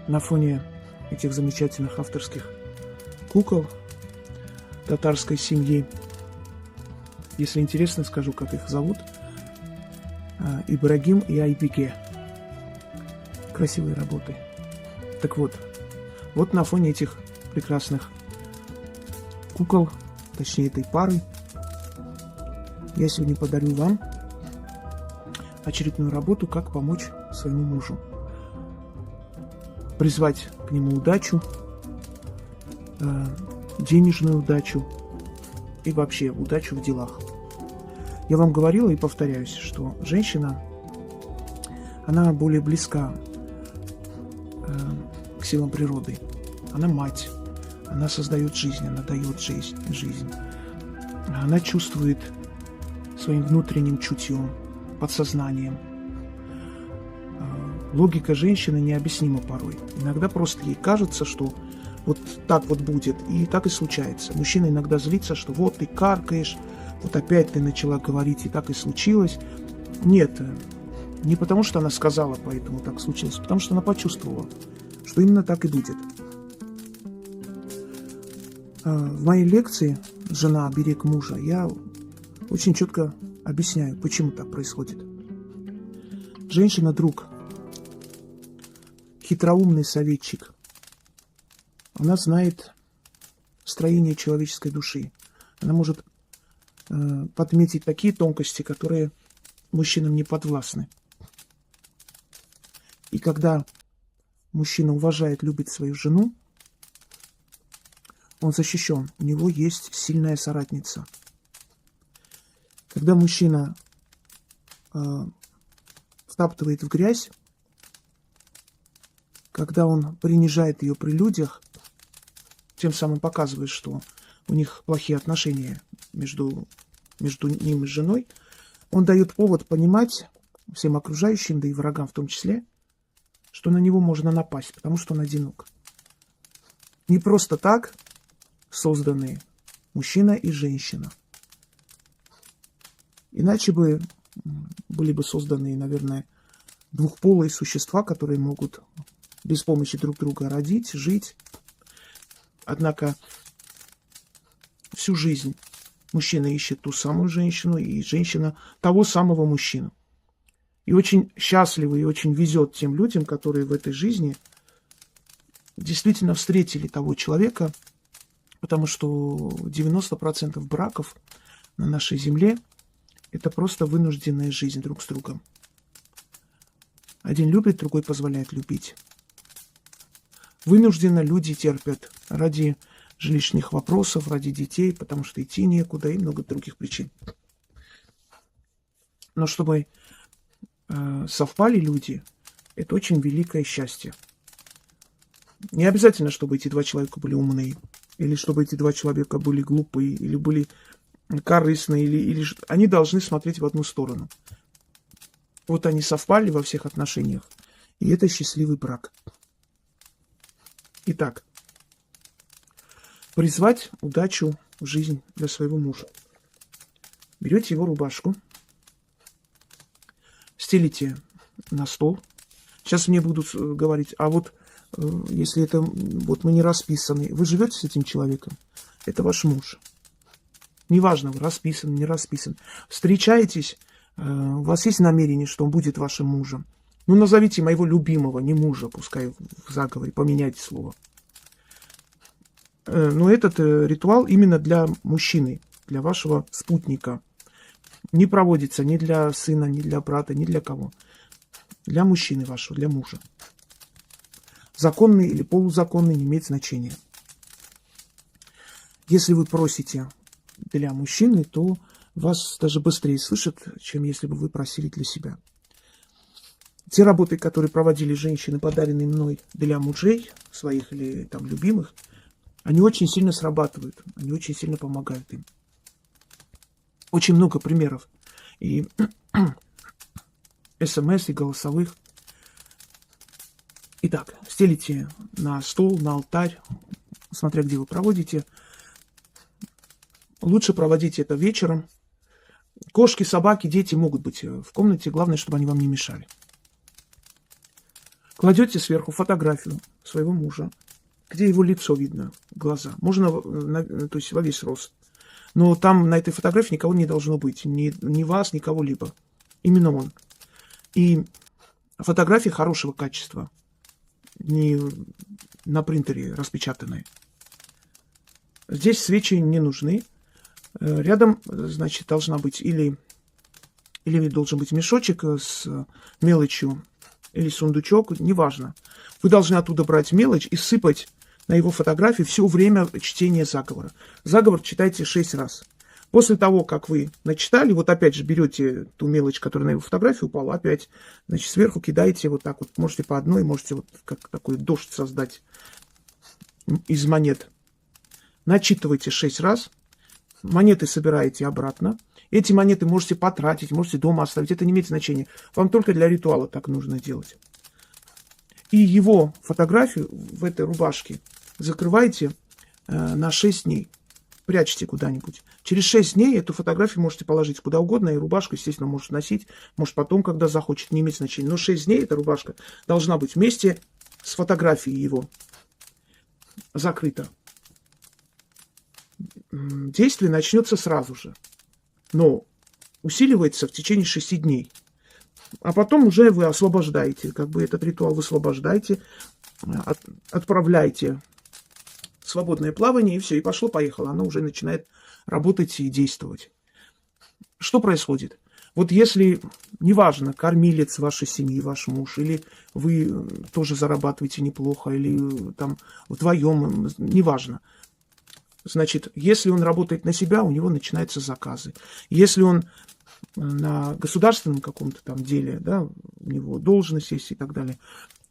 на фоне этих замечательных авторских кукол татарской семьи. Если интересно, скажу, как их зовут. Ибрагим и Айбике. Красивые работы. Так вот, вот на фоне этих прекрасных кукол, точнее этой пары, я сегодня подарю вам очередную работу, как помочь своему мужу. Призвать к нему удачу, денежную удачу и вообще удачу в делах. Я вам говорила и повторяюсь, что женщина, она более близка к силам природы. Она мать, она создает жизнь, она дает жизнь. Она чувствует своим внутренним чутьем, подсознанием. Логика женщины необъяснима порой. Иногда просто ей кажется, что вот так вот будет, и так и случается. Мужчина иногда злится, что вот ты каркаешь, вот опять ты начала говорить, и так и случилось. Нет, не потому что она сказала, поэтому так случилось, потому что она почувствовала, что именно так и будет. В моей лекции «Жена, берег мужа» я очень четко объясняю, почему так происходит. Женщина, друг, хитроумный советчик. Она знает строение человеческой души. Она может подметить такие тонкости, которые мужчинам не подвластны. И когда мужчина уважает, любит свою жену, он защищен, у него есть сильная соратница. Когда мужчина втаптывает в грязь, когда он принижает ее при людях, тем самым показывает, что у них плохие отношения между ним и женой, он дает повод понимать всем окружающим, да и врагам в том числе, что на него можно напасть, потому что он одинок. Не просто так созданы мужчина и женщина. Иначе бы были бы созданы, наверное, двухполые существа, которые могут без помощи друг друга родить, жить. Однако всю жизнь мужчина ищет ту самую женщину, и женщина того самого мужчину. И очень счастливы, и очень везет тем людям, которые в этой жизни действительно встретили того человека, потому что 90% браков на нашей земле – это просто вынужденная жизнь друг с другом. Один любит, другой позволяет любить. Вынужденно люди терпят ради жилищных вопросов, ради детей, потому что идти некуда и много других причин. Но чтобы совпали люди, это очень великое счастье. Не обязательно, чтобы эти два человека были умные, или чтобы эти два человека были глупые, или были корыстные, или они должны смотреть в одну сторону. Вот они совпали во всех отношениях, и это счастливый брак. Итак, призвать удачу в жизнь для своего мужа. Берете его рубашку, стелите на стол. Сейчас мне будут говорить, а вот если это вот мы не расписаны, вы живете с этим человеком, это ваш муж. Неважно, вы расписан, не расписан. Встречаетесь, у вас есть намерение, что он будет вашим мужем. Ну, назовите моего любимого, не мужа, пускай в заговоре, поменяйте слово. Но этот ритуал именно для мужчины, для вашего спутника. Не проводится ни для сына, ни для брата, ни для кого. Для мужчины вашего, для мужа. Законный или полузаконный не имеет значения. Если вы просите для мужчины, то вас даже быстрее слышат, чем если бы вы просили для себя. Те работы, которые проводили женщины, подаренные мной для мужей своих или там любимых, они очень сильно срабатывают, они очень сильно помогают им. Очень много примеров. И СМС, и голосовых. Итак, стелите на стол, на алтарь, смотря где вы проводите. Лучше проводите это вечером. Кошки, собаки, дети могут быть в комнате. Главное, чтобы они вам не мешали. Кладете сверху фотографию своего мужа, где его лицо видно, глаза. Можно, то есть во весь рост. Но там на этой фотографии никого не должно быть. Ни вас, ни кого-либо. Именно он. И фотографии хорошего качества. Не на принтере распечатанные. Здесь свечи не нужны. Рядом, значит, должна быть или должен быть мешочек с мелочью, или сундучок, неважно. Вы должны оттуда брать мелочь и сыпать на его фотографии все время чтения заговора. Заговор читайте 6 раз. После того, как вы начитали, вот опять же берете ту мелочь, которая на его фотографии упала, опять, значит, сверху кидаете вот так вот. Можете по одной, можете вот как такой дождь создать из монет. Начитывайте 6 раз. Монеты собираете обратно. Эти монеты можете потратить, можете дома оставить. Это не имеет значения. Вам только для ритуала так нужно делать. И его фотографию в этой рубашке закрывайте на 6 дней. Прячьте куда-нибудь. Через 6 дней эту фотографию можете положить куда угодно. И рубашку, естественно, может носить. Может потом, когда захочет, не имеет значения. Но 6 дней эта рубашка должна быть вместе с фотографией его закрыта. Действие начнется сразу же. Но усиливается в течение 6 дней. А потом уже вы освобождаете, как бы этот ритуал высвобождаете, отправляете в свободное плавание, и все, и пошло-поехало. Оно уже начинает работать и действовать. Что происходит? Вот если, неважно, кормилец вашей семьи, ваш муж, или вы тоже зарабатываете неплохо, или там вдвоем, неважно. Значит, если он работает на себя, у него начинаются заказы. Если он на государственном каком-то там деле, да, у него должность есть и так далее,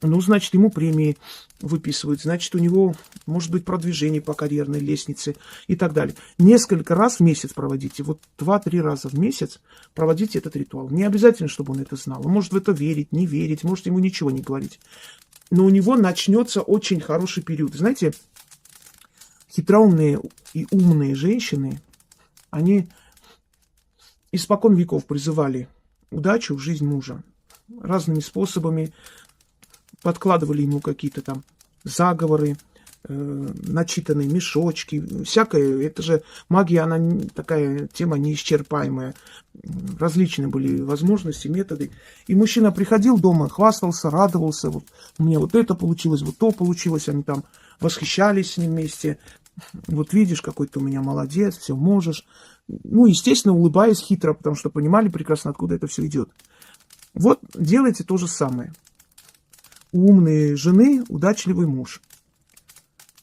ну, значит, ему премии выписывают, значит, у него может быть продвижение по карьерной лестнице и так далее. Несколько раз в месяц проводите, вот 2-3 раза в месяц проводите этот ритуал. Не обязательно, чтобы он это знал. Он может в это верить, не верить, может ему ничего не говорить. Но у него начнется очень хороший период. Знаете, хитроумные и умные женщины, они испокон веков призывали удачу в жизнь мужа. Разными способами подкладывали ему какие-то там заговоры, начитанные мешочки, всякое. Это же магия, она такая тема неисчерпаемая. Различные были возможности, методы. И мужчина приходил дома, хвастался, радовался. Вот, у меня вот это получилось, вот то получилось. Они там восхищались с ним вместе. Вот видишь, какой ты у меня молодец, все можешь. Ну, естественно, улыбаясь хитро, потому что понимали прекрасно, откуда это все идет. Вот делайте то же самое. У умной жены удачливый муж.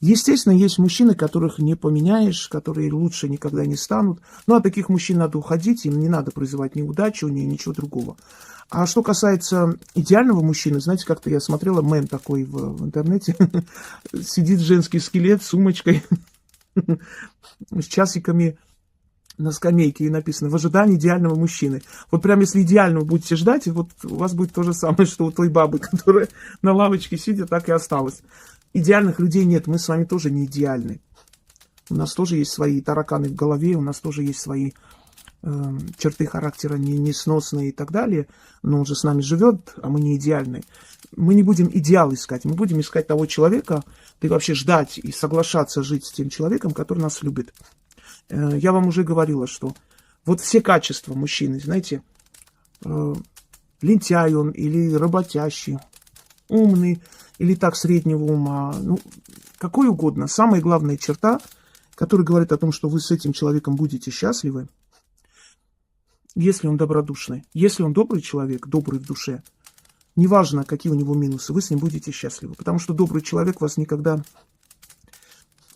Естественно, есть мужчины, которых не поменяешь, которые лучше никогда не станут. Ну, от таких мужчин надо уходить, им не надо призывать ни удачу, ни ничего другого. А что касается идеального мужчины, знаете, как-то я смотрела мем такой в интернете. Сидит женский скелет с сумочкой, с часиками на скамейке, и написано: в ожидании идеального мужчины. Вот прям если идеального будете ждать, вот у вас будет то же самое, что у той бабы, которая на лавочке сидит, так и осталось. Идеальных людей нет, мы с вами тоже не идеальны. У нас тоже есть свои тараканы в голове, у нас тоже есть свои черты характера несносные и так далее. Но он же с нами живет, а мы не идеальны. Мы не будем идеал искать, мы будем искать того человека, и вообще ждать и соглашаться жить с тем человеком, который нас любит. Я вам уже говорила, что вот все качества мужчины, знаете, лентяй он или работящий, умный или так среднего ума, ну, какой угодно. Самая главная черта, которая говорит о том, что вы с этим человеком будете счастливы, если он добродушный, если он добрый человек, добрый в душе, неважно, какие у него минусы, вы с ним будете счастливы. Потому что добрый человек вас никогда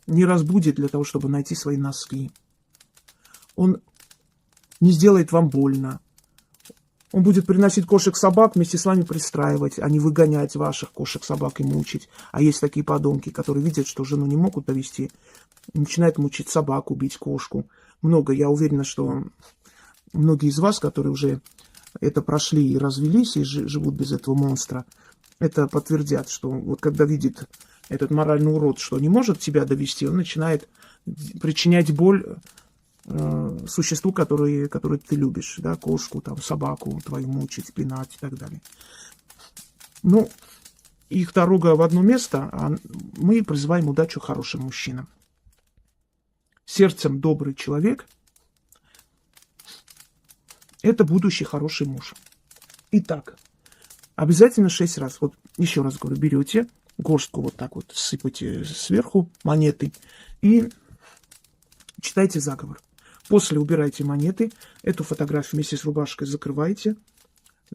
не разбудит для того, чтобы найти свои носки. Он не сделает вам больно. Он будет приносить кошек-собак, вместе с вами пристраивать, а не выгонять ваших кошек-собак и мучить. А есть такие подонки, которые видят, что жену не могут довести, начинают мучить собаку, бить кошку. Много. Я уверена, что многие из вас, которые уже это прошли и развелись, и живут без этого монстра, это подтвердят, что вот когда видит этот моральный урод, что не может тебя довести, он начинает причинять боль существу, которое ты любишь, да, кошку, там, собаку твою мучить, пинать и так далее. Ну, их дорога в одно место, а мы призываем удачу хорошим мужчинам. Сердцем добрый человек – это будущий хороший муж. Итак, обязательно 6 раз. Вот еще раз говорю, берете горстку вот так вот, сыпайте сверху монеты и читайте заговор. После убирайте монеты, эту фотографию вместе с рубашкой закрываете,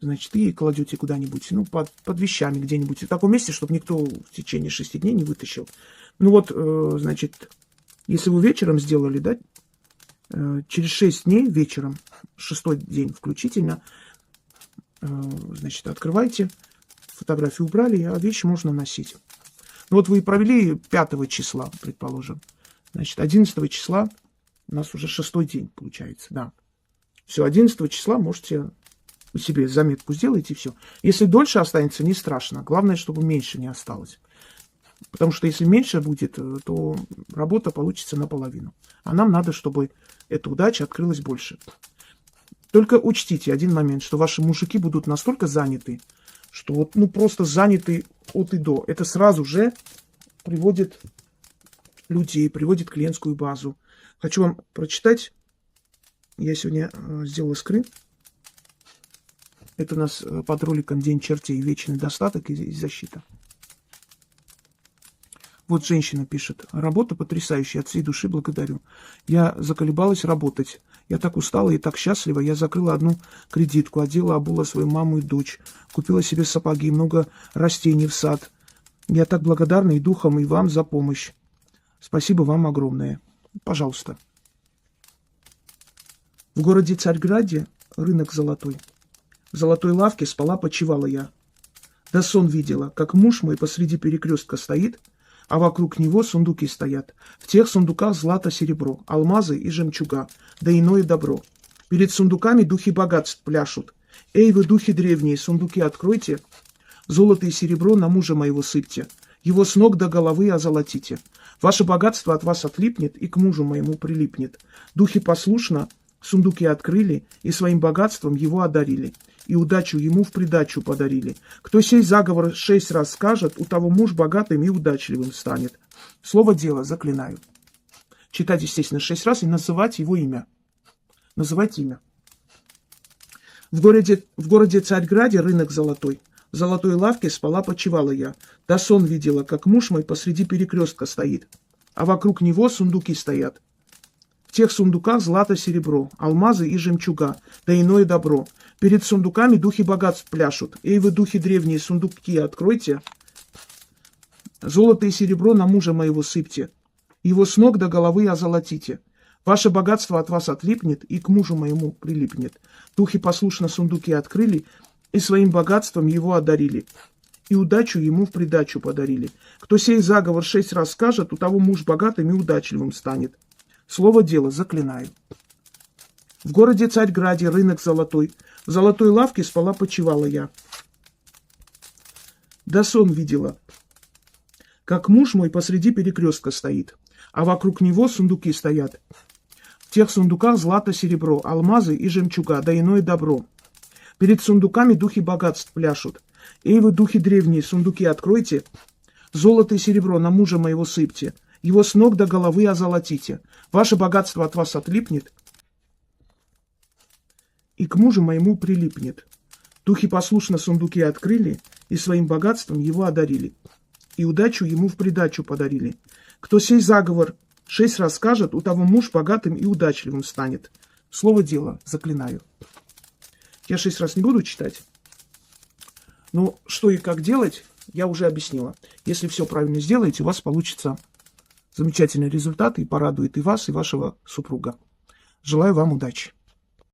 значит, и кладете куда-нибудь, ну, под вещами где-нибудь, в таком месте, чтобы никто в течение 6 дней не вытащил. Ну вот, значит, если вы вечером сделали, да, через 6 дней вечером, 6-й день включительно, значит, открывайте, фотографию убрали, а вещи можно носить. Ну вот вы провели 5 числа, предположим, значит, 11 числа у нас уже 6-й день получается, да. Все, 11 числа можете вы себе заметку сделать и все. Если дольше останется, не страшно. Главное, чтобы меньше не осталось. Потому что если меньше будет, то работа получится наполовину. А нам надо, чтобы эта удача открылась больше. Только учтите один момент, что ваши мужики будут настолько заняты, что вот, ну, просто заняты от и до. Это сразу же приводит людей, приводит клиентскую базу. Хочу вам прочитать. Я сегодня сделал скрин. Это у нас под роликом «День чертей. Вечный достаток и защита». Вот женщина пишет. Работа потрясающая, от всей души благодарю. Я заколебалась работать. Я так устала и так счастлива. Я закрыла одну кредитку, одела, обула свою маму и дочь. Купила себе сапоги, много растений в сад. Я так благодарна и духом, и вам за помощь. Спасибо вам огромное. Пожалуйста. В городе Царьграде рынок золотой. В золотой лавке спала-почивала я. Да сон видела, как муж мой посреди перекрестка стоит, а вокруг него сундуки стоят. В тех сундуках злато-серебро, алмазы и жемчуга, да иное добро. Перед сундуками духи богатств пляшут. Эй, вы, духи древние, сундуки откройте, золото и серебро на мужа моего сыпьте, его с ног до головы озолотите. Ваше богатство от вас отлипнет и к мужу моему прилипнет. Духи послушно сундуки открыли и своим богатством его одарили, и удачу ему в придачу подарили. Кто сей заговор 6 раз скажет, у того муж богатым и удачливым станет. Слово дело, заклинаю. Читать, естественно, 6 раз и называть его имя. Называть имя. В городе Царьграде рынок золотой. В золотой лавке спала-почивала я. Да сон видела, как муж мой посреди перекрестка стоит, а вокруг него сундуки стоят. В тех сундуках злато-серебро, алмазы и жемчуга, да иное добро. Перед сундуками духи богатств пляшут. Эй, вы, духи древние, сундуки откройте. Золото и серебро на мужа моего сыпьте. Его с ног до головы озолотите. Ваше богатство от вас отлипнет и к мужу моему прилипнет. Духи послушно сундуки открыли и своим богатством его одарили. И удачу ему в придачу подарили. Кто сей заговор 6 раз скажет, у того муж богатым и удачливым станет. Слово дело, заклинаю. В городе Царьграде рынок золотой. В золотой лавке спала-почивала я. Да сон видела, как муж мой посреди перекрестка стоит, а вокруг него сундуки стоят. В тех сундуках злато-серебро, алмазы и жемчуга, да иное добро. Перед сундуками духи богатств пляшут. Эй, вы, духи древние, сундуки откройте, золото и серебро на мужа моего сыпьте, его с ног до головы озолотите. Ваше богатство от вас отлипнет и к мужу моему прилипнет. Духи послушно сундуки открыли и своим богатством его одарили. И удачу ему в придачу подарили. Кто сей заговор 6 раз скажет, у того муж богатым и удачливым станет. Слово дело, заклинаю. Я 6 раз не буду читать. Но что и как делать, я уже объяснила. Если все правильно сделаете, у вас получится замечательный результат и порадует и вас, и вашего супруга. Желаю вам удачи.